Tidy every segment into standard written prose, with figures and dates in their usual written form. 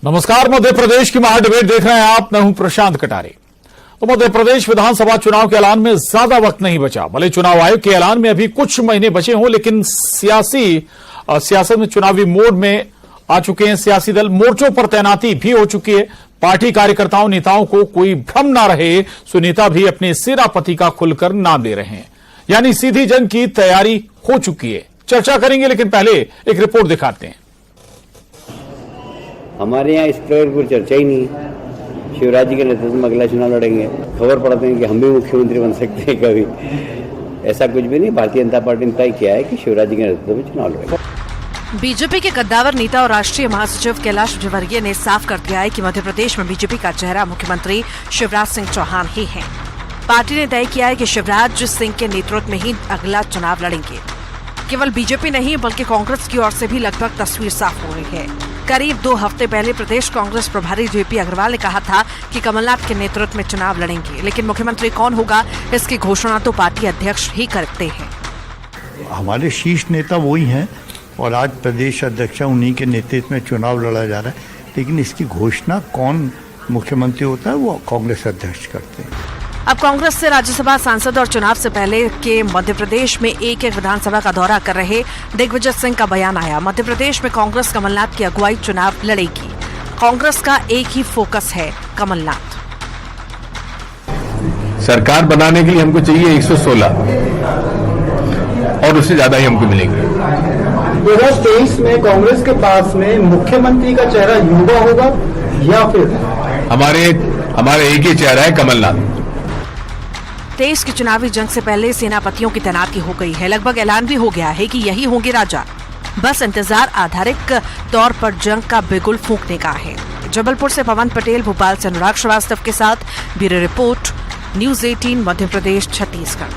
नमस्कार, मध्य प्रदेश की महाडिबेट देख रहे हैं आप। मैं हूं प्रशांत कटारे। तो मध्य प्रदेश विधानसभा चुनाव के ऐलान में ज्यादा वक्त नहीं बचा। भले चुनाव आयोग के ऐलान में अभी कुछ महीने बचे हों, लेकिन सियासत में चुनावी मोड में आ चुके हैं। सियासी दल मोर्चों पर तैनाती भी हो चुकी है। पार्टी कार्यकर्ताओं नेताओं को कोई भ्रम ना रहे, सो नेता भी अपने सेनापति का खुलकर नाम ले रहे हैं, यानी सीधी जंग की तैयारी हो चुकी है। चर्चा करेंगे, लेकिन पहले एक रिपोर्ट दिखाते हैं। हमारे यहाँ इस प्रकार कोई चर्चा ही नहीं है। शिवराज जी के नेतृत्व में अगला चुनाव लड़ेंगे। खबर पढ़ते हैं कि हम भी मुख्यमंत्री बन सकते हैं कभी। ऐसा कुछ भी नहीं। भारतीय जनता पार्टी ने तय किया है कि शिवराज जी के नेतृत्व में चुनाव लड़ेंगे। बीजेपी के कद्दावर नेता और राष्ट्रीय महासचिव कैलाश विजयवर्गीय ने साफ कर दिया है कि मध्य प्रदेश में बीजेपी का चेहरा मुख्यमंत्री शिवराज सिंह चौहान ही है। पार्टी ने तय किया है कि शिवराज सिंह के नेतृत्व में ही अगला चुनाव लड़ेंगे। केवल बीजेपी नहीं बल्कि कांग्रेस की ओर से भी लगभग तस्वीर साफ हो रही है। करीब 2 हफ्ते पहले प्रदेश कांग्रेस प्रभारी जेपी अग्रवाल ने कहा था कि कमलनाथ के नेतृत्व में चुनाव लड़ेंगे, लेकिन मुख्यमंत्री कौन होगा इसकी घोषणा तो पार्टी अध्यक्ष ही करते हैं। हमारे शीर्ष नेता वही हैं और आज प्रदेश अध्यक्ष उन्हीं के नेतृत्व में चुनाव लड़ा जा रहा है, लेकिन इसकी घोषणा कौन मुख्यमंत्री होता है वो कांग्रेस अध्यक्ष करते हैं। अब कांग्रेस से राज्यसभा सांसद और चुनाव से पहले के मध्य प्रदेश में एक विधानसभा का दौरा कर रहे दिग्विजय सिंह का बयान आया। मध्य प्रदेश में कांग्रेस कमलनाथ की अगुवाई चुनाव लड़ेगी। कांग्रेस का एक ही फोकस है, कमलनाथ। सरकार बनाने के लिए हमको चाहिए 116 और उससे ज्यादा ही हमको मिलेंगे। 2023 में कांग्रेस के पास में मुख्यमंत्री का चेहरा युवा होगा या फिर हमारे एक ही चेहरा है, कमलनाथ। देश की चुनावी जंग से पहले सेनापतियों की तैनाती हो गई है। लगभग ऐलान भी हो गया है कि यही होंगे राजा। बस इंतजार आधारिक तौर पर जंग का बिगुल फूंकने का है। जबलपुर से पवन पटेल, भोपाल से अनुराग श्रीवास्तव के साथ bureau report, news 18 Madhya Pradesh Chhattisgarh.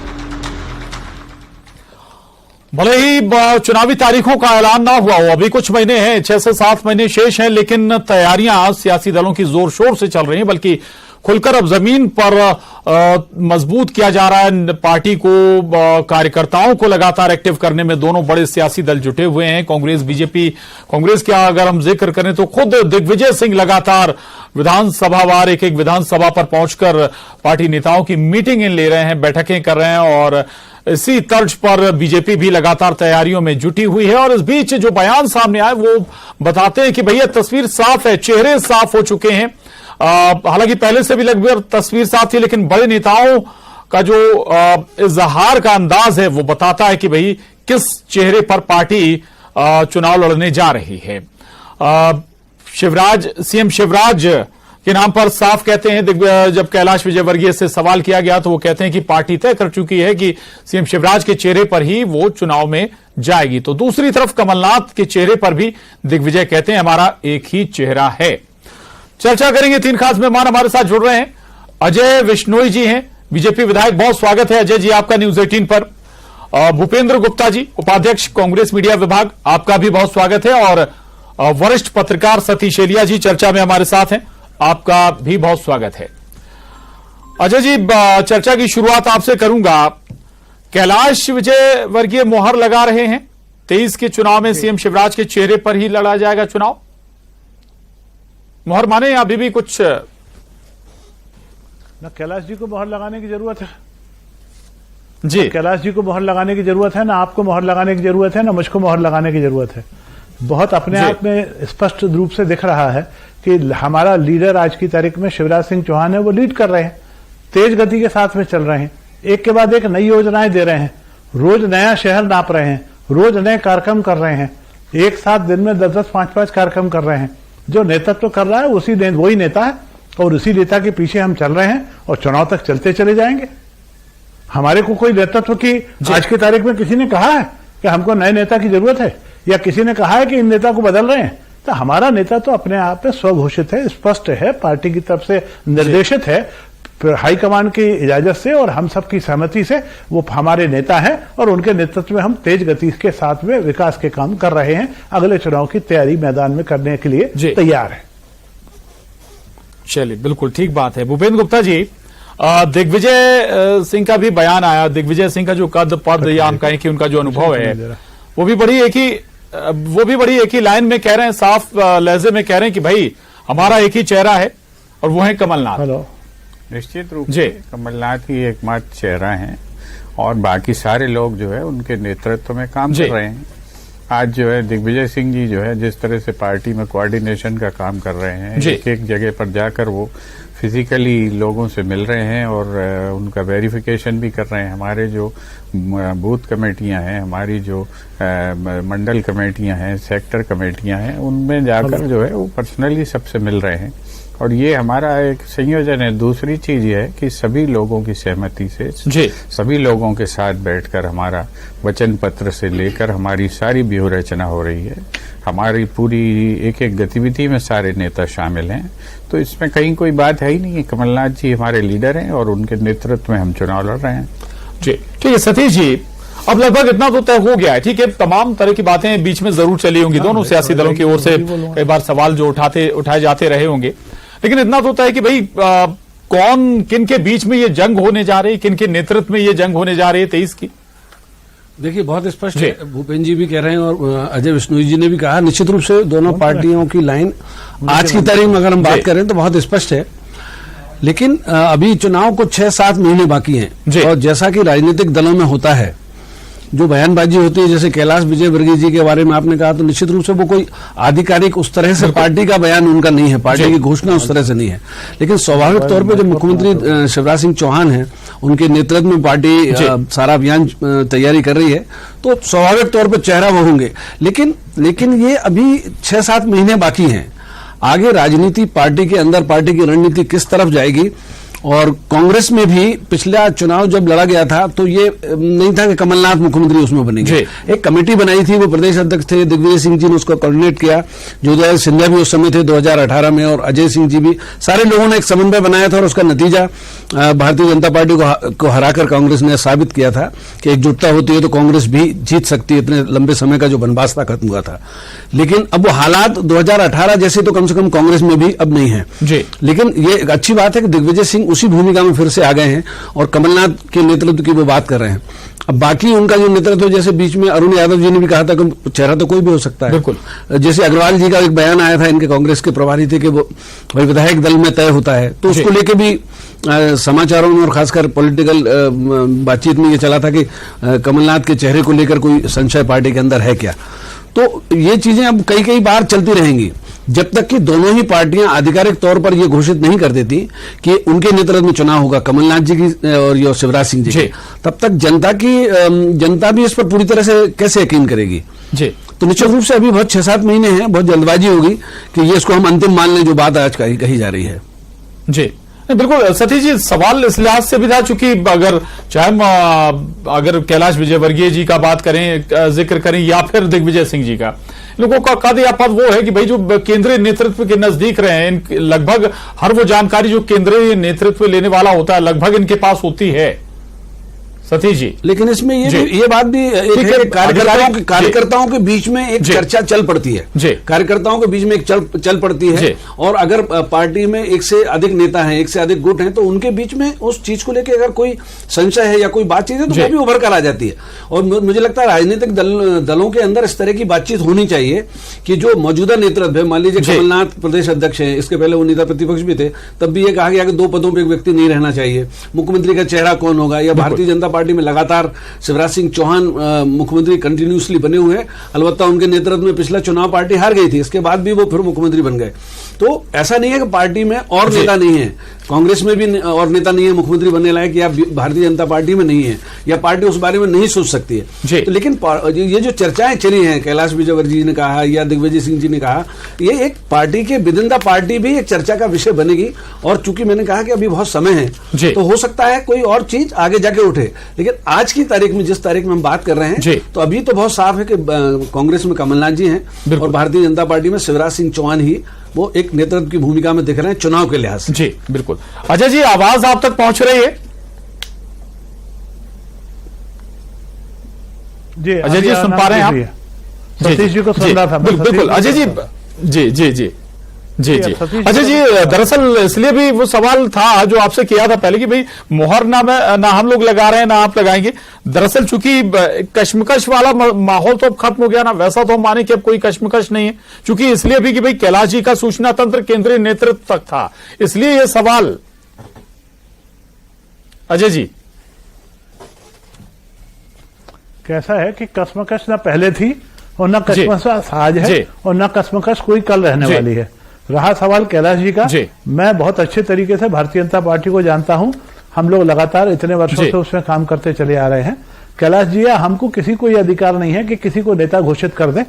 भले ही चुनावी तारीखों का ऐलान ना हुआ हो, अभी कुछ महीने हैं, 6 से 7 महीने शेष हैं, लेकिन तैयारियां सियासी दलों की जोर शोर से चल रही हैं। बल्कि खुलकर अब जमीन पर मजबूत किया जा रहा है। पार्टी को, कार्यकर्ताओं को लगातार एक्टिव करने में दोनों बड़े सियासी दल जुटे हुए हैं, कांग्रेस बीजेपी। कांग्रेस का अगर हम जिक्र करें तो खुद दिग्विजय सिंह लगातार विधानसभावार एक विधानसभा पर पहुंचकर पार्टी नेताओं की मीटिंग ले रहे हैं, बैठकें कर रहे हैं, और इसी तर्ज पर बीजेपी भी लगातार तैयारियों में जुटी हुई है। और इस बीच जो बयान सामने आए वो बताते हैं कि भैया तस्वीर साफ है, चेहरे साफ हो चुके हैं। हालांकि पहले से भी लगभग तस्वीर साफ थी, लेकिन बड़े नेताओं का जो इजहार का अंदाज है वो बताता है कि भाई किस चेहरे पर पार्टी चुनाव लड़ने जा रही है। सीएम शिवराज के नाम पर साफ कहते हैं। जब कैलाश विजयवर्गीय से सवाल किया गया तो वो कहते हैं कि पार्टी तय कर चुकी है कि सीएम शिवराज के चेहरे पर ही वो चुनाव में जाएगी। तो दूसरी तरफ कमलनाथ के चेहरे पर भी दिग्विजय कहते हैं हमारा एक ही चेहरा है। चर्चा करेंगे। 3 खास मेहमान हमारे साथ जुड़ रहे हैं। अजय विश्नोई जी हैं, बीजेपी विधायक। बहुत स्वागत है अजय जी आपका न्यूज 18 पर। भूपेंद्र गुप्ता जी, उपाध्यक्ष कांग्रेस मीडिया विभाग, आपका भी बहुत स्वागत है। और वरिष्ठ पत्रकार सतीश एलिया जी चर्चा में हमारे साथ हैं, आपका भी बहुत स्वागत है। अजय जी, चर्चा की शुरुआत आपसे करूंगा। कैलाश विजयवर्गीय मोहर लगा रहे हैं 23 के चुनाव में सीएम शिवराज के चेहरे पर ही लड़ा जाएगा चुनाव। मोहर माने या अभी भी कुछ? ना कैलाश जी को मोहर लगाने की जरूरत है जी। कैलाश जी को मोहर लगाने की जरूरत है, ना आपको मोहर लगाने की जरूरत है, ना मुझको मोहर लगाने की जरूरत है। बहुत अपने आप में स्पष्ट रूप से दिख रहा है कि हमारा लीडर आज की तारीख में शिवराज सिंह चौहान है, वो लीड कर रहे हैं, तेज गति के साथ में चल रहे हैं, एक के बाद एक नई योजनाएं दे रहे हैं, रोज नया शहर नाप रहे हैं, रोज नए कार्यक्रम कर रहे हैं, एक साथ दिन में 10-10, 5-5 कार्यक्रम कर रहे हैं। जो नेतृत्व कर रहा है वही नेता है और उसी नेता के पीछे हम चल रहे हैं और चुनाव तक चलते चले जाएंगे। हमारे को कोई नेतृत्व की आज की तारीख में किसी ने कहा है कि हमको नए नेता की जरूरत है, या किसी ने कहा है कि इन नेता को बदल रहे हैं? तो हमारा नेता तो अपने आप में स्वघोषित है, स्पष्ट है, पार्टी की तरफ से निर्देशित है, हाईकमान की इजाजत से और हम सबकी सहमति से वो हमारे नेता हैं और उनके नेतृत्व में हम तेज गति के साथ में विकास के काम कर रहे हैं। अगले चुनाव की तैयारी मैदान में करने के लिए तैयार है। चलिए, बिल्कुल ठीक बात है। भूपेंद्र गुप्ता जी, दिग्विजय सिंह का भी बयान आया। दिग्विजय सिंह का जो कद पद या हम कहें कि उनका जो अनुभव है वो भी बड़ी एक ही लाइन में कह रहे हैं, साफ लहजे में कह रहे हैं कि भाई हमारा एक ही चेहरा है और वो है कमलनाथ। हेलो। निश्चित रूप जी। से कमलनाथ ही एकमात्र चेहरा हैं और बाकी सारे लोग जो है उनके नेतृत्व में काम जी। कर रहे हैं। आज जो है दिग्विजय सिंह जी जो है जिस तरह से पार्टी में कोऑर्डिनेशन का काम कर रहे हैं, जी। एक एक जगह पर जाकर वो फिजिकली लोगों से मिल रहे हैं और उनका वेरिफिकेशन भी कर रहे हैं। हमारे जो बूथ कमेटियां हैं, हमारी जो मंडल कमेटियां हैं, सेक्टर कमेटियां हैं, उनमें जाकर जो है वो पर्सनली सबसे मिल रहे हैं और ये हमारा एक संयोजन है। दूसरी चीज ये है कि सभी लोगों की सहमति से जी। सभी लोगों के साथ बैठकर हमारा वचन पत्र से लेकर हमारी सारी व्यूह रचना हो रही है। हमारी पूरी एक एक गतिविधि में सारे नेता शामिल हैं, तो इसमें कहीं कोई बात है ही नहीं है। कमलनाथ जी हमारे लीडर हैं और उनके नेतृत्व में हम चुनाव लड़ रहे हैं। जी ठीक है सतीश जी, अब लगभग इतना तो तय हो गया है। ठीक है, तमाम तरह की बातें बीच में जरूर चली होंगी, दोनों सियासी दलों की ओर से कई बार सवाल जो उठाए जाते रहे होंगे, लेकिन इतना तो तय है कि भाई कौन किन के बीच में ये जंग होने जा रही, किन के नेतृत्व में ये जंग होने जा रही है 23 की। देखिए बहुत स्पष्ट है, भूपेन्द्र जी भी कह रहे हैं और अजय विश्नोई जी ने भी कहा, निश्चित रूप से दोनों पार्टियों की लाइन आज की तारीख में अगर हम बात करें तो बहुत स्पष्ट है। लेकिन अभी चुनाव को 6-7 महीने बाकी हैं और जैसा कि राजनीतिक दलों में होता है, जो बयानबाजी होती है, जैसे कैलाश विजयवर्गीय जी के बारे में आपने कहा, तो निश्चित रूप से वो कोई आधिकारिक उस तरह से पार्टी का बयान उनका नहीं है, पार्टी की घोषणा उस तरह से नहीं है। लेकिन स्वाभाविक तौर पे जो मुख्यमंत्री शिवराज सिंह चौहान हैं, उनके नेतृत्व में पार्टी सारा अभियान तैयारी कर रही है, तो स्वाभाविक तौर पर चेहरा वो होंगे। लेकिन ये अभी 6-7 महीने बाकी हैं। आगे राजनीति पार्टी के अंदर, पार्टी की रणनीति किस तरफ जाएगी, और कांग्रेस में भी पिछला चुनाव जब लड़ा गया था तो ये नहीं था कि कमलनाथ मुख्यमंत्री उसमें बनेंगे। एक कमेटी बनाई थी, वो प्रदेश अध्यक्ष थे दिग्विजय सिंह जी ने उसको कोऑर्डिनेट किया, ज्योतिरादित्य सिंधिया भी उस समय थे 2018 में, और अजय सिंह जी भी, सारे लोगों ने एक समन्वय बनाया था और उसका नतीजा भारतीय जनता पार्टी को हराकर कांग्रेस ने साबित किया था कि एकजुटता होती है तो कांग्रेस भी जीत सकती है। इतने लंबे समय का जो वनवास था खत्म हुआ था। लेकिन अब वो हालात 2018 जैसे तो कम से कम कांग्रेस में भी अब नहीं है। लेकिन ये एक अच्छी बात है कि दिग्विजय सिंह उसी भूमिका में फिर से आ गए हैं और कमलनाथ के नेतृत्व की वो बात कर रहे हैं। अब बाकी उनका जो नेतृत्व, जैसे बीच में अरुण यादव जी ने भी कहा था कि चेहरा तो कोई भी हो सकता है। बिल्कुल, जैसे अग्रवाल जी का एक बयान आया था, इनके कांग्रेस के प्रभारी थे, कि वो विधायक दल में तय होता है, तो उसको लेके भी समाचारों में और खासकर पॉलिटिकल बातचीत में ये चला था कि कमलनाथ के चेहरे को लेकर कोई संशय पार्टी के अंदर है क्या। तो ये चीजें अब कई बार चलती रहेंगी जब तक कि दोनों ही पार्टियां आधिकारिक तौर पर यह घोषित नहीं कर देती कि उनके नेतृत्व में चुनाव होगा, कमलनाथ जी की और शिवराज सिंह जी की। तब तक जनता भी इस पर पूरी तरह से कैसे यकीन करेगी। तो निश्चित रूप से अभी बहुत 6-7 महीने हैं, बहुत जल्दबाजी होगी कि ये इसको हम अंतिम मान लें जो बात आज कही जा रही है। जी बिल्कुल सतीश जी, सवाल इस लिहाज से भी था चूंकि अगर कैलाश विजयवर्गीय जी का बात करें, जिक्र करें, या फिर दिग्विजय सिंह जी का, लोगों का कद पद वो है कि भाई जो केंद्रीय नेतृत्व के नजदीक रहे हैं, लगभग हर वो जानकारी जो केंद्रीय नेतृत्व लेने वाला होता है लगभग इनके पास होती है सतीश जी। लेकिन इसमें ये बात भी कार्यकर्ताओं के बीच में एक चर्चा चल पड़ती है, कार्यकर्ताओं के बीच में एक चल पड़ती है, और अगर पार्टी में एक से अधिक नेता हैं, एक से अधिक गुट हैं, तो उनके बीच में उस चीज को लेकर अगर कोई संशय है या कोई बातचीत है तो वो भी उभर कर आ जाती है। और मुझे लगता है राजनीतिक दलों के अंदर इस तरह की बातचीत होनी चाहिए कि जो मौजूदा नेतृत्व है, मान लीजिए कमलनाथ प्रदेश अध्यक्ष है, इसके पहले वो नेता प्रतिपक्ष भी थे, तब भी ये कहा गया कि 2 पदों पर एक व्यक्ति नहीं रहना चाहिए, मुख्यमंत्री का चेहरा कौन होगा, या भारतीय जनता पार्टी में लगातार शिवराज सिंह चौहान मुख्यमंत्री कंटिन्यूसली बने हुए हैं, अलबत्ता उनके नेतृत्व में पिछला चुनाव पार्टी हार गई थी, इसके बाद भी वो फिर मुख्यमंत्री बन गए। तो ऐसा नहीं है कि पार्टी में और नेता नहीं है, कांग्रेस में भी और नेता नहीं है मुख्यमंत्री बनने लायक, या भारतीय जनता पार्टी में नहीं है, या पार्टी उस बारे में नहीं सोच सकती है। तो लेकिन ये जो चर्चाएं चली हैं, कैलाश विजयवर्गीय जी ने कहा या दिग्विजय सिंह जी ने कहा, ये एक पार्टी के विद इन द पार्टी भी एक चर्चा का विषय बनेगी। और चूंकि मैंने कहा कि अभी बहुत समय है, तो हो सकता है कोई और चीज आगे जाके उठे। लेकिन आज की तारीख में, जिस तारीख में हम बात कर रहे हैं, तो अभी तो बहुत साफ है कि कांग्रेस में कमलनाथ जी हैं और भारतीय जनता पार्टी में शिवराज सिंह चौहान ही वो एक नेतृत्व की भूमिका में दिख रहे हैं चुनाव के लिहाज से। जी बिल्कुल। अजय जी, आवाज आप तक पहुंच रही है? जी अजय जी, सुन पा रहे हैं आप? सतीश जी को सुन रहा था। बिल्कुल अजय जी। जी जी जी जी जी। सतीश अच्छा जी, दरअसल इसलिए भी वो सवाल था जो आपसे किया था पहले कि भाई मोहर ना हम लोग लगा रहे हैं ना आप लगाएंगे। दरअसल चूंकि कश्मकश वाला माहौल तो अब खत्म हो गया ना, वैसा तो हम माने कि अब कोई कश्मकश नहीं है, चूंकि इसलिए भी कि भाई कैलाश जी का सूचना तंत्र केंद्रीय नेतृत्व तक था, इसलिए ये सवाल। अजय जी, कैसा है कि कश्मकश ना पहले थी और ना कश्मकश आज है और ना कश्मकश कोई कल रहने वाली है। रहा सवाल कैलाश जी का, मैं बहुत अच्छे तरीके से भारतीय जनता पार्टी को जानता हूं, हम लोग लगातार इतने वर्षों से उसमें काम करते चले आ रहे हैं। कैलाश जी, हमको किसी को यह अधिकार नहीं है कि किसी को नेता घोषित कर दें,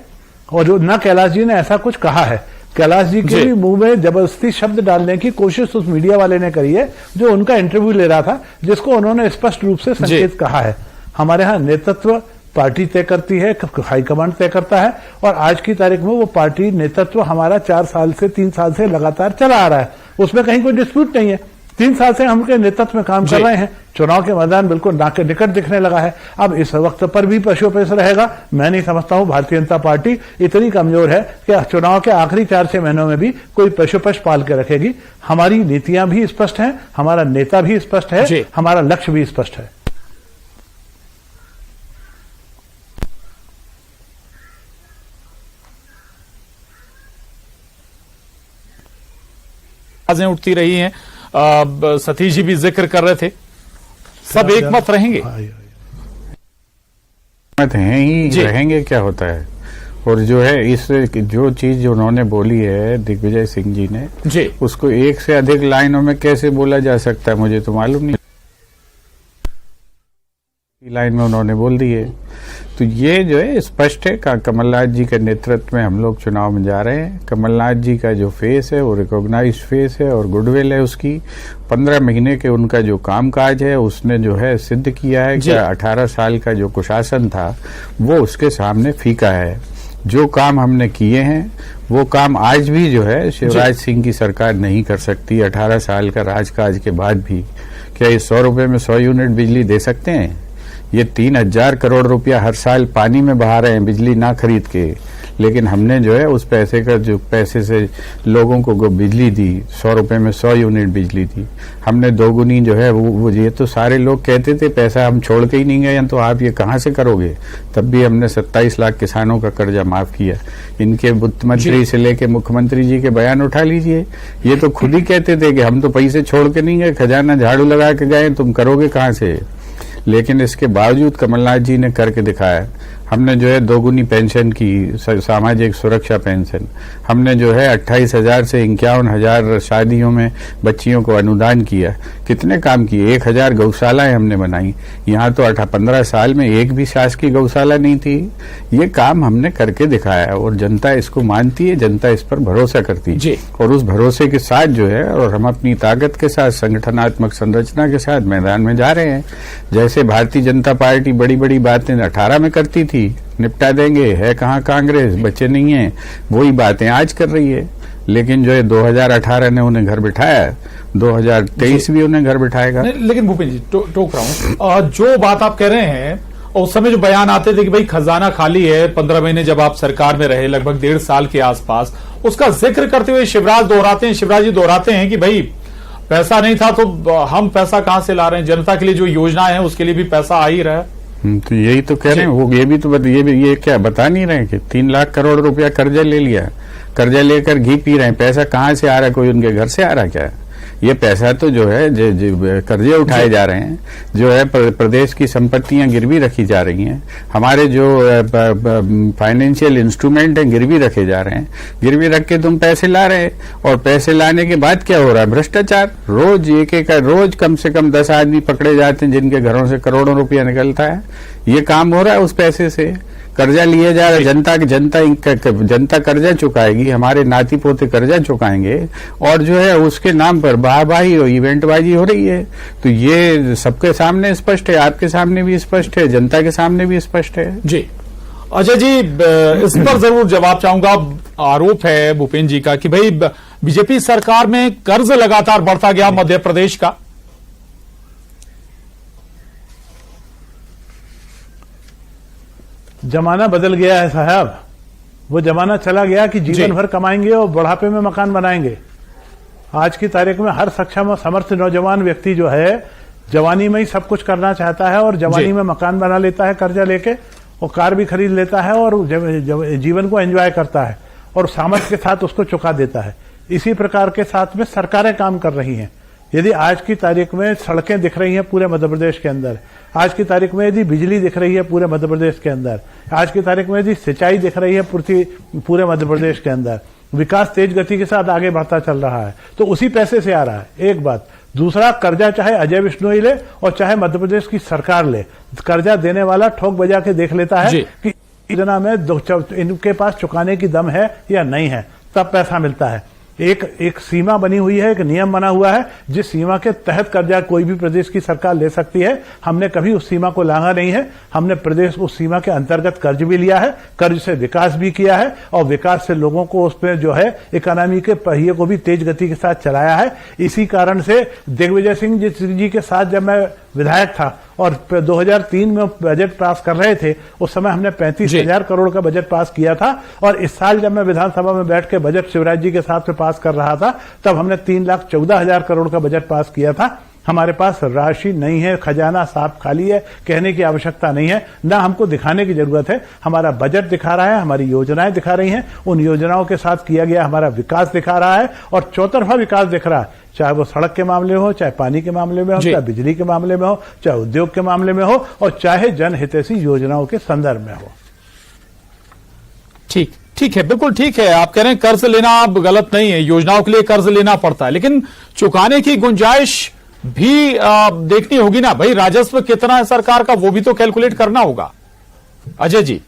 और जो ना कैलाश जी ने ऐसा कुछ कहा है। कैलाश जी के भी मुंह में जबरदस्ती शब्द डालने की कोशिश उस मीडिया वाले ने करी है जो उनका इंटरव्यू ले रहा था, जिसको उन्होंने स्पष्ट रूप से संकेत कहा है। हमारे यहाँ नेतृत्व पार्टी तय करती है, हाईकमांड तय करता है, और आज की तारीख में वो पार्टी नेतृत्व हमारा 3 साल से लगातार चला आ रहा है, उसमें कहीं कोई डिस्प्यूट नहीं है। 3 साल से हम उनके नेतृत्व में काम कर रहे हैं। चुनाव के मैदान बिल्कुल नाके निकट दिखने लगा है। अब इस वक्त पर भी पशुपेश रहेगा, मैं नहीं समझता हूं भारतीय जनता पार्टी इतनी कमजोर है कि चुनाव के आखिरी 4-6 महीनों में भी कोई पशुपेश पाल के रखेगी। हमारी नीतियां भी स्पष्ट हैं, हमारा नेता भी स्पष्ट है, हमारा लक्ष्य भी स्पष्ट है। आवाजें उठती रही हैं, सतीश जी भी जिक्र कर रहे थे, सब एक मत रहेंगे, मत हैं ही रहेंगे, क्या होता है। और जो है इस जो चीज उन्होंने बोली है दिग्विजय सिंह जी ने जी, उसको एक से अधिक लाइनों में कैसे बोला जा सकता है, मुझे तो मालूम नहीं। लाइन में उन्होंने बोल दी है, तो ये जो है स्पष्ट है। कमलनाथ जी के नेतृत्व में हम लोग चुनाव में जा रहे हैं। कमलनाथ जी का जो फेस है वो रिकॉग्नाइज्ड फेस है और गुडविल है उसकी। 15 महीने के उनका जो कामकाज है उसने जो है सिद्ध किया है कि 18 साल का जो कुशासन था वो उसके सामने फीका है। जो काम हमने किए हैं वो काम आज भी जो है शिवराज सिंह की सरकार नहीं कर सकती। 18 साल का राजकाज के बाद भी क्या ये 100 रुपए में 100 यूनिट बिजली दे सकते हैं? ये 3000 करोड़ रुपया हर साल पानी में बहा रहे हैं बिजली ना खरीद के, लेकिन हमने जो है उस पैसे का जो पैसे से लोगों को बिजली दी, 100 रुपए में 100 यूनिट बिजली दी हमने, दोगुनी जो है वो ये तो सारे लोग कहते थे पैसा हम छोड़ के ही नहीं गए, तो आप ये कहाँ से करोगे। तब भी हमने 27 लाख किसानों का कर्जा माफ किया। इनके वित्त मंत्री से लेके मुख्यमंत्री जी के बयान उठा लीजिए, ये तो खुद ही कहते थे कि हम तो पैसे छोड़ के नहीं गए, खजाना झाड़ू लगा के गए, तुम करोगे कहाँ से। लेकिन इसके बावजूद कमलनाथ जी ने करके दिखाया। हमने जो है दोगुनी पेंशन की, सामाजिक सुरक्षा पेंशन, हमने जो है 28,000 से 51,000 शादियों में बच्चियों को अनुदान किया। कितने काम किए, 1,000 गौशालाएं हमने बनाई। यहाँ तो 15 साल में एक भी शासकीय गौशाला नहीं थी। ये काम हमने करके दिखाया और जनता इसको मानती है, जनता इस पर भरोसा करती है। और उस भरोसे के साथ जो है और हम अपनी ताकत के साथ, संगठनात्मक संरचना के साथ मैदान में जा रहे हैं। जैसे भारतीय जनता पार्टी बड़ी बड़ी बातें 18 में करती थी, निपटा देंगे, है कहाँ कांग्रेस, बच्चे नहीं है, वही बातें आज कर रही है। लेकिन जो है 2018 ने उन्हें घर बिठाया, 2023 भी उन्हें घर बिठाएगा। लेकिन भूपेंद्र जी टोक रहा हूं, जो बात आप कह रहे हैं उस समय जो बयान आते थे कि भाई खजाना खाली है, 15 महीने जब आप सरकार में रहे, लगभग 1.5 साल के आसपास, उसका जिक्र करते हुए शिवराज जी दोहराते हैं कि भाई पैसा नहीं था तो हम पैसा कहां से ला रहे हैं, जनता के लिए जो योजनाएं हैं उसके लिए भी पैसा आ ही रहा है। तो यही तो कह रहे हैं, वो ये क्या बता नहीं रहे कि 3 लाख करोड़ रुपया कर्जा ले लिया, कर्जा लेकर घी पी रहे हैं। पैसा कहाँ से आ रहा है, कोई उनके घर से आ रहा है क्या? ये पैसा तो जो है कर्जे उठाए जा रहे हैं, जो है प्रदेश की संपत्तियां गिरवी रखी जा रही हैं, हमारे जो फाइनेंशियल इंस्ट्रूमेंट हैं गिरवी रखे जा रहे हैं, गिरवी रख के तुम पैसे ला रहे हैं। और पैसे लाने के बाद क्या हो रहा है? भ्रष्टाचार। रोज रोज कम से कम 10 आदमी पकड़े जाते हैं जिनके घरों से करोड़ों रुपया निकलता है। ये काम हो रहा है उस पैसे से। कर्जा लिया जा रहा है, जनता कर्जा चुकाएगी, हमारे नाती पोते कर्जा चुकाएंगे, और जो है उसके नाम पर वाहवाही और इवेंटबाजी हो रही है। तो ये सबके सामने स्पष्ट है, आपके सामने भी स्पष्ट है, जनता के सामने भी स्पष्ट है। जी अजय जी, इस पर जरूर जवाब चाहूंगा। आरोप है भूपेंद्र जी का कि भाई बीजेपी सरकार में कर्ज लगातार बढ़ता गया मध्य प्रदेश का। जमाना बदल गया है साहब, वो जमाना चला गया कि जीवन भर कमाएंगे और बुढ़ापे में मकान बनाएंगे। आज की तारीख में हर सक्षम और समर्थ नौजवान व्यक्ति जो है जवानी में ही सब कुछ करना चाहता है और जवानी में मकान बना लेता है कर्जा लेके, और कार भी खरीद लेता है और जीवन को एंजॉय करता है और सामर्थ्य के साथ उसको चुका देता है। इसी प्रकार के साथ में सरकारें काम कर रही हैं। यदि आज की तारीख में सड़कें दिख रही हैं पूरे मध्य प्रदेश के अंदर, आज की तारीख में यदि बिजली दिख रही है पूरे मध्य प्रदेश के अंदर, आज की तारीख में यदि सिंचाई दिख रही है पूरे मध्य प्रदेश के अंदर, विकास तेज गति के साथ आगे बढ़ता चल रहा है, तो उसी पैसे से आ रहा है। एक बात। दूसरा, कर्जा चाहे अजय बिश्नोई ले और चाहे मध्य प्रदेश की सरकार ले, कर्जा देने वाला ठोक बजा के देख लेता है कि योजना में इनके पास चुकाने की दम है या नहीं है, तब पैसा मिलता है। एक सीमा बनी हुई है, एक नियम बना हुआ है जिस सीमा के तहत कर्जा कोई भी प्रदेश की सरकार ले सकती है। हमने कभी उस सीमा को लांघा नहीं है। हमने प्रदेश उस सीमा के अंतर्गत कर्ज भी लिया है, कर्ज से विकास भी किया है और विकास से लोगों को उसमें जो है इकोनॉमी के पहिए को भी तेज गति के साथ चलाया है। इसी कारण से दिग्विजय सिंह जी के साथ जब मैं विधायक था और 2003 में बजट पास कर रहे थे, उस समय हमने 35,000 करोड़ का बजट पास किया था। और इस साल जब मैं विधानसभा में बैठ के बजट शिवराज जी के साथ में पास कर रहा था, तब हमने 3,14,000 करोड़ का बजट पास किया था। हमारे पास राशि नहीं है, खजाना साफ खाली है, कहने की आवश्यकता नहीं है, ना हमको दिखाने की जरूरत है। हमारा बजट दिखा रहा है, हमारी योजनाएं दिखा रही हैं, उन योजनाओं के साथ किया गया हमारा विकास दिखा रहा है और चौतरफा विकास दिख रहा है, चाहे वो सड़क के मामले हो, चाहे पानी के मामले में हो, चाहे बिजली के मामले में हो, चाहे उद्योग के मामले में हो और चाहे जनहितैषी योजनाओं के संदर्भ में हो। ठीक है, बिल्कुल ठीक है। आप कह रहे हैं कर्ज लेना अब गलत नहीं है, योजनाओं के लिए कर्ज लेना पड़ता है, लेकिन चुकाने की गुंजाइश भी देखनी होगी ना भाई। राजस्व कितना है सरकार का, वो भी तो कैलकुलेट करना होगा। अजय जी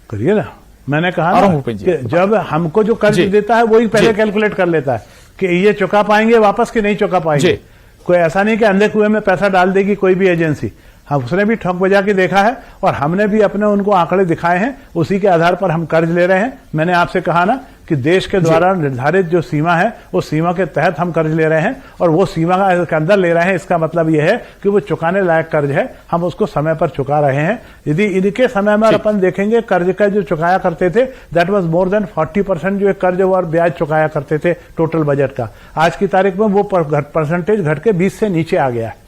करिए ना। मैंने कहा ना कि जब हमको जो कर्ज देता है वही पहले कैलकुलेट कर लेता है कि ये चुका पाएंगे वापस कि नहीं चुका पाएंगे। कोई ऐसा नहीं कि अंधे कुएं में पैसा डाल देगी कोई भी एजेंसी। हम उसने भी ठग बजा के देखा है और हमने भी अपने उनको आंकड़े दिखाए हैं, उसी के आधार पर हम कर्ज ले रहे हैं। मैंने आपसे कहा ना कि देश के द्वारा निर्धारित जो सीमा है उस सीमा के तहत हम कर्ज ले रहे हैं और वो सीमा के अंदर ले रहे हैं। इसका मतलब यह है कि वो चुकाने लायक कर्ज है, हम उसको समय पर चुका रहे हैं। यदि इनके समय में अपन देखेंगे कर्ज का जो चुकाया करते थे, दैट वाज मोर देन 40% जो कर्ज और ब्याज चुकाया करते थे टोटल बजट का। आज की तारीख में वो परसेंटेज घट के 20 से नीचे आ गया है।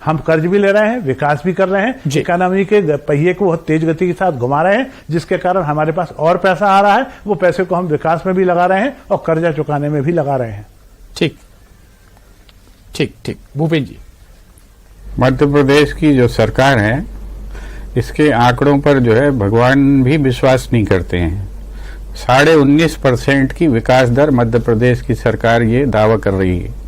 हम कर्ज भी ले रहे हैं, विकास भी कर रहे हैं, इकोनॉमी के पहिए को बहुत तेज गति के साथ घुमा रहे हैं, जिसके कारण हमारे पास और पैसा आ रहा है। वो पैसे को हम विकास में भी लगा रहे हैं और कर्जा चुकाने में भी लगा रहे हैं। ठीक भूपेंद्र जी, मध्य प्रदेश की जो सरकार है इसके आंकड़ों पर जो है भगवान भी विश्वास नहीं करते हैं। 19.5% की विकास दर मध्य प्रदेश की सरकार ये दावा कर रही है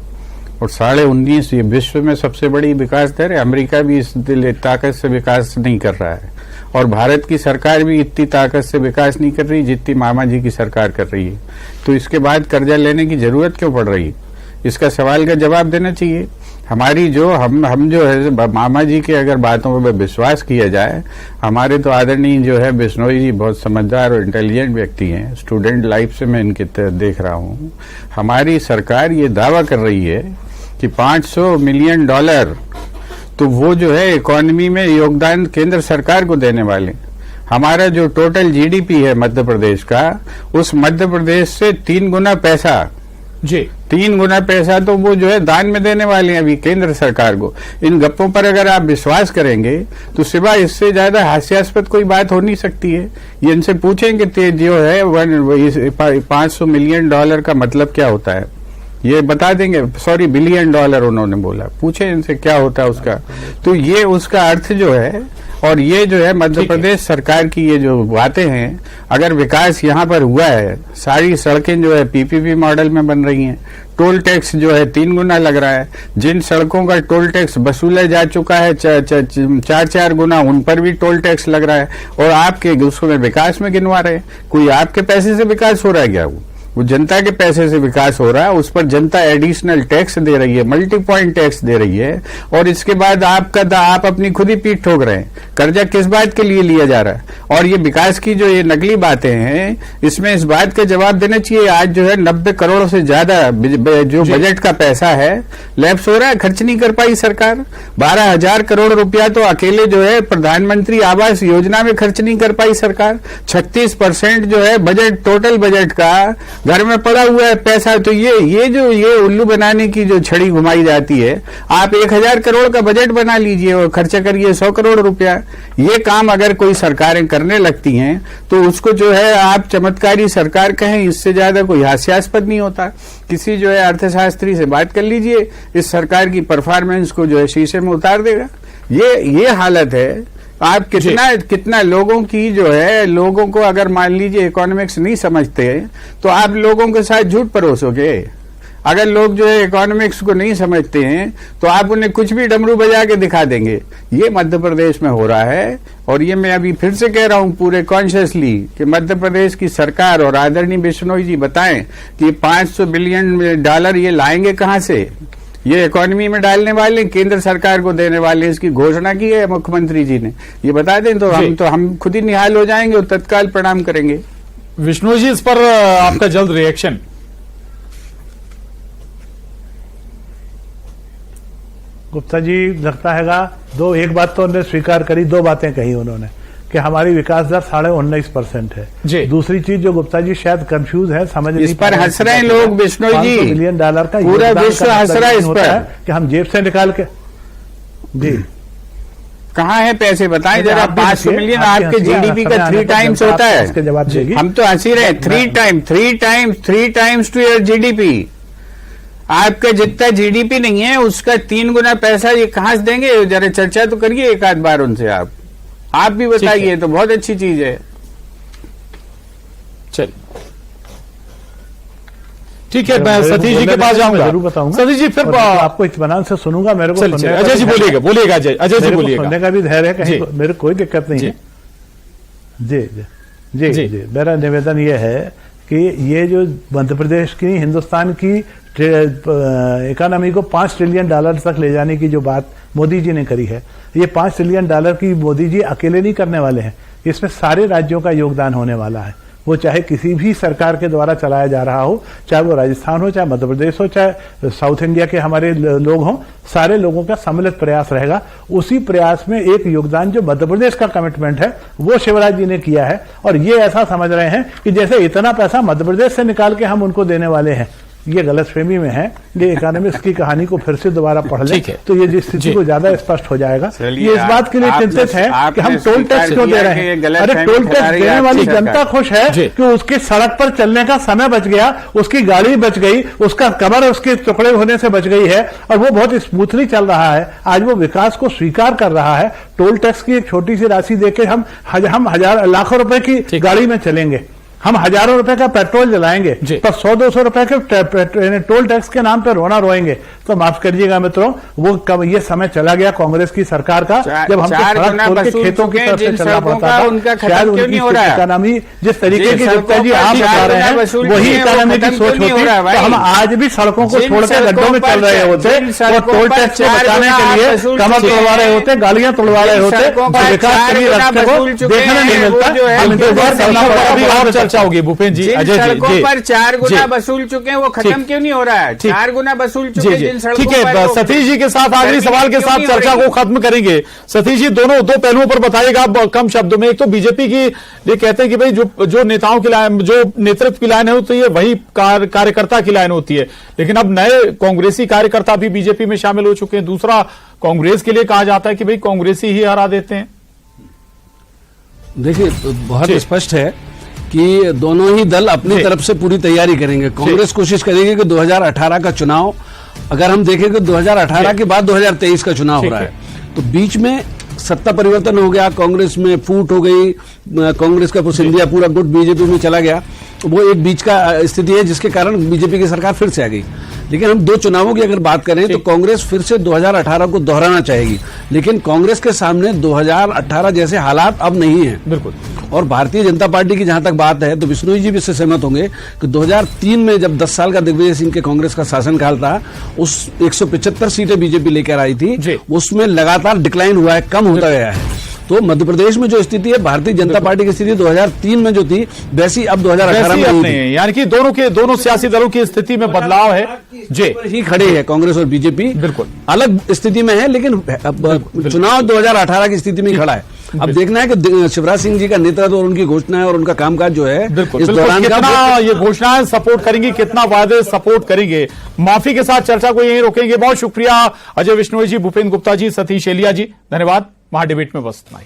और 19.5 ये विश्व में सबसे बड़ी विकास दर है। अमेरिका भी इस ताकत से विकास नहीं कर रहा है और भारत की सरकार भी इतनी ताकत से विकास नहीं कर रही जितनी मामा जी की सरकार कर रही है। तो इसके बाद कर्जा लेने की जरूरत क्यों पड़ रही है? इसका सवाल का जवाब देना चाहिए। हमारी जो हम जो है मामा जी के अगर बातों पर विश्वास किया जाए, हमारे तो आदरणीय जो है बिश्नोई जी बहुत समझदार और इंटेलिजेंट व्यक्ति हैं, स्टूडेंट लाइफ से मैं इनके देख रहा हूँ। हमारी सरकार ये दावा कर रही है कि $500 मिलियन तो वो जो है इकोनॉमी में योगदान केंद्र सरकार को देने वाले। हमारा जो टोटल जीडीपी है मध्य प्रदेश का, उस मध्य प्रदेश से 3 गुना पैसा 3 गुना पैसा तो वो जो है दान में देने वाले हैं अभी केंद्र सरकार को। इन गप्पों पर अगर आप विश्वास करेंगे तो सिवाय इससे ज्यादा हास्यास्पद कोई बात हो नहीं सकती है। ये इनसे पूछेंगे जो है $500 मिलियन का मतलब क्या होता है, ये बता देंगे। सॉरी, $1 बिलियन उन्होंने बोला, पूछे इनसे क्या होता है उसका। तो ये उसका अर्थ जो है, और ये जो है मध्य प्रदेश सरकार की ये जो बातें हैं, अगर विकास यहाँ पर हुआ है, सारी सड़कें जो है पीपीपी मॉडल में बन रही हैं, टोल टैक्स जो है 3 गुना लग रहा है, जिन सड़कों का टोल टैक्स वसूला जा चुका है 4 गुना उन पर भी टोल टैक्स लग रहा है, और आपके उसको विकास में गिनवा रहे हैं। कोई आपके पैसे से विकास हो रहा है क्या? वो वो जनता के पैसे से विकास हो रहा है, उस पर जनता एडिशनल टैक्स दे रही है, मल्टी पॉइंट टैक्स दे रही है, और इसके बाद आप अपनी खुद ही पीठ ठोक रहे हैं। कर्जा किस बात के लिए लिया जा रहा है? और ये विकास की जो ये नकली बातें हैं, इसमें इस बात का जवाब देना चाहिए। आज जो है 90 करोड़ से ज्यादा जो बजट का पैसा है लैप्स हो रहा है, खर्च नहीं कर पाई सरकार। 12,000 करोड़ रुपया तो अकेले जो है प्रधानमंत्री आवास योजना में खर्च नहीं कर पाई सरकार। 36% जो है बजट, टोटल बजट का घर में पड़ा हुआ है पैसा। तो ये उल्लू बनाने की जो छड़ी घुमाई जाती है, आप 1,000 करोड़ का बजट बना लीजिए और खर्चा करिए 100 करोड़ रुपया। ये काम अगर कोई सरकारें करने लगती हैं तो उसको जो है आप चमत्कारी सरकार कहें, इससे ज्यादा कोई हास्यास्पद नहीं होता। किसी जो है अर्थशास्त्री से बात कर लीजिए, इस सरकार की परफॉर्मेंस को जो है शीशे में उतार देगा। ये हालत है। आप कितना लोगों की जो है, लोगों को अगर मान लीजिए इकोनॉमिक्स नहीं समझते तो आप लोगों के साथ झूठ परोसोगे। अगर लोग जो है इकोनॉमिक्स को नहीं समझते हैं तो आप उन्हें कुछ भी डमरू बजा के दिखा देंगे। ये मध्य प्रदेश में हो रहा है, और ये मैं अभी फिर से कह रहा हूं पूरे कॉन्शियसली कि मध्य प्रदेश की सरकार और आदरणीय बिश्नोई जी बताएं कि $500 बिलियन ये लाएंगे कहां से? ये इकोनॉमी में डालने वाले, केंद्र सरकार को देने वाले, इसकी घोषणा की है मुख्यमंत्री जी ने। ये बता दें तो हम खुद ही निहाल हो जाएंगे और तत्काल प्रणाम करेंगे। विष्णु जी, इस पर आपका जल्द रिएक्शन। गुप्ता जी, लगता हैगा एक बात तो उन्होंने स्वीकार करी, 2 बातें कही उन्होंने कि हमारी विकास दर 19.5% है जी। दूसरी चीज जो गुप्ता जी शायद कंफ्यूज है, समझ नहीं, इस पर हंस रहे हैं लोग बिश्नोई जी, $500 बिलियन का पूरा विश्व हंस रहा है इस पर कि हम जेब से निकाल के। जी, कहाँ है पैसे बताएं जरा। 500 मिलियन आपके जीडीपी का 3 टाइम्स होता है। इसके जवाब देगी। हम तो हंसी रहे। 3 टाइम्स टू योर जीडीपी। आपका जितना जीडीपी नहीं है उसका 3 गुना पैसा ये कहां से देंगे? जरा चर्चा तो करिए एक आध बार उनसे। आप भी बताइए, तो बहुत अच्छी चीज है। चलिए, ठीक है, मैं सतीश जी के पास जाऊंगा, जरूर बताऊंगा। सतीश जी फिर आपको इत्मीनान से सुनूंगा। मेरे को अजय जी बोलिएगा अजय जी बोलिएगा। सुनने का भी धैर्य है, कहीं मेरे कोई दिक्कत नहीं है। जी, मेरा निवेदन ये है कि ये जो मध्य प्रदेश की, हिंदुस्तान की इकोनॉमी को $5 ट्रिलियन तक ले जाने की जो बात मोदी जी ने करी है, ये $5 ट्रिलियन की मोदी जी अकेले नहीं करने वाले हैं। इसमें सारे राज्यों का योगदान होने वाला है। वो चाहे किसी भी सरकार के द्वारा चलाया जा रहा हो, चाहे वो राजस्थान हो, चाहे मध्य प्रदेश हो, चाहे साउथ इंडिया के हमारे लोग हों, सारे लोगों का सम्मिलित प्रयास रहेगा। उसी प्रयास में एक योगदान जो मध्य प्रदेश का कमिटमेंट है वो शिवराज जी ने किया है। और ये ऐसा समझ रहे हैं कि जैसे इतना पैसा मध्य प्रदेश से निकाल के हम उनको देने वाले हैं। ये गलतफहमी में है। ये इकोनॉमिक्स की कहानी को फिर से दोबारा पढ़ लें तो ये स्थिति को ज्यादा स्पष्ट हो जाएगा। ये इस बात के लिए चिंतित है कि हम टोल टैक्स क्यों दे रहे हैं। अरे टोल टैक्स देने वाली जनता खुश है कि उसकी सड़क पर चलने का समय बच गया, उसकी गाड़ी बच गई, उसका कमर उसके टुकड़े होने से बच गई है और वो बहुत स्मूथली चल रहा है। आज वो विकास को स्वीकार कर रहा है। टोल टैक्स की एक छोटी सी राशि देके हम लाखों रुपए की गाड़ी में चलेंगे, हम हजारों रुपए का पेट्रोल जलाएंगे, पर 100-200 रुपए के टोल टैक्स के नाम पे रोना रोएंगे। तो माफ करिएगा मित्रों, वो ये समय चला गया कांग्रेस की सरकार का, जब हमको सड़क खोल के खेतों की तरफ से चलना पड़ता था। शायद उनकी इकोनॉमी जिस तरीके की गुप्ता जी आप बता रहे हैं वही इकोनॉमी की सोच होती, तो हम आज भी सड़कों को छोड़कर गड्ढों में चल रहे होते और टोल टैक्स को बचाने के लिए कमर तोड़वा रहे होते, गालियां तोड़वा रहे होते। विकास के लिए रास्ते को देखने नहीं मिलता। हम इंतजार करना पड़ता। होगी भूपेंद्र जी। अजय सड़कों पर 4 गुना वसूल चुके हैं, वो खत्म क्यों नहीं हो रहा है? 4 गुना वसूल चुके हैं जिन सड़कों पर। ठीक है, सतीश जी के साथ आखिरी सवाल के साथ चर्चा को खत्म करेंगे। सतीश जी, दो पहलुओं पर बताइएगा कम शब्दों में। एक तो बीजेपी की ये कहते हैं कि भाई जो नेताओं की लाइन, जो नेतृत्व की लाइन है तो ये वही कार्यकर्ता की लाइन होती है, लेकिन अब नए कांग्रेसी कार्यकर्ता भी बीजेपी में शामिल हो चुके हैं। दूसरा, कांग्रेस के लिए कहा जाता है कि भाई कांग्रेसी ही हरा देते हैं। देखिए, बहुत स्पष्ट है कि दोनों ही दल अपनी तरफ से पूरी तैयारी करेंगे। कांग्रेस कोशिश करेगी कि 2018 का चुनाव, अगर हम देखें कि 2018 के बाद 2023 का चुनाव हो रहा है, तो बीच में सत्ता परिवर्तन हो गया, कांग्रेस में फूट हो गई, कांग्रेस का सिंधिया पूरा गुट बीजेपी में चला गया। वो एक बीच का स्थिति है जिसके कारण बीजेपी की सरकार फिर से आ गई। लेकिन हम 2 चुनावों की अगर बात करें तो कांग्रेस फिर से 2018 को दोहराना चाहेगी, लेकिन कांग्रेस के सामने 2018 जैसे हालात अब नहीं है। बिल्कुल। और भारतीय जनता पार्टी की जहां तक बात है तो बिश्नोई जी भी इससे सहमत होंगे कि 2003 में जब 10 साल का दिग्विजय सिंह के कांग्रेस का शासनकाल था, उस 175 सीटें बीजेपी लेकर आई थी, उसमें लगातार डिक्लाइन हुआ है, कम होता गया है। तो मध्य प्रदेश में जो स्थिति है, भारतीय जनता पार्टी की स्थिति 2003 में जो थी वैसी अब 2018 में नहीं है। यानी कि दोनों सियासी दलों की स्थिति में बदलाव है जी, ही खड़े हैं कांग्रेस और बीजेपी, बिल्कुल अलग स्थिति में है, लेकिन चुनाव 2018 की स्थिति में ही खड़ा है। अब देखना है कि शिवराज सिंह जी का नेतृत्व और उनकी घोषणाएं और उनका कामकाज जो है इस दौरान कितना ये घोषणाएं सपोर्ट करेंगी, कितना वादे सपोर्ट करेंगे। माफी के साथ चर्चा को यहीं रोकेंगे। बहुत शुक्रिया अजय विश्नोई जी, भूपेंद्र गुप्ता जी, सतीश एलिया जी, धन्यवाद। महाडिबेट में बस इतना ही।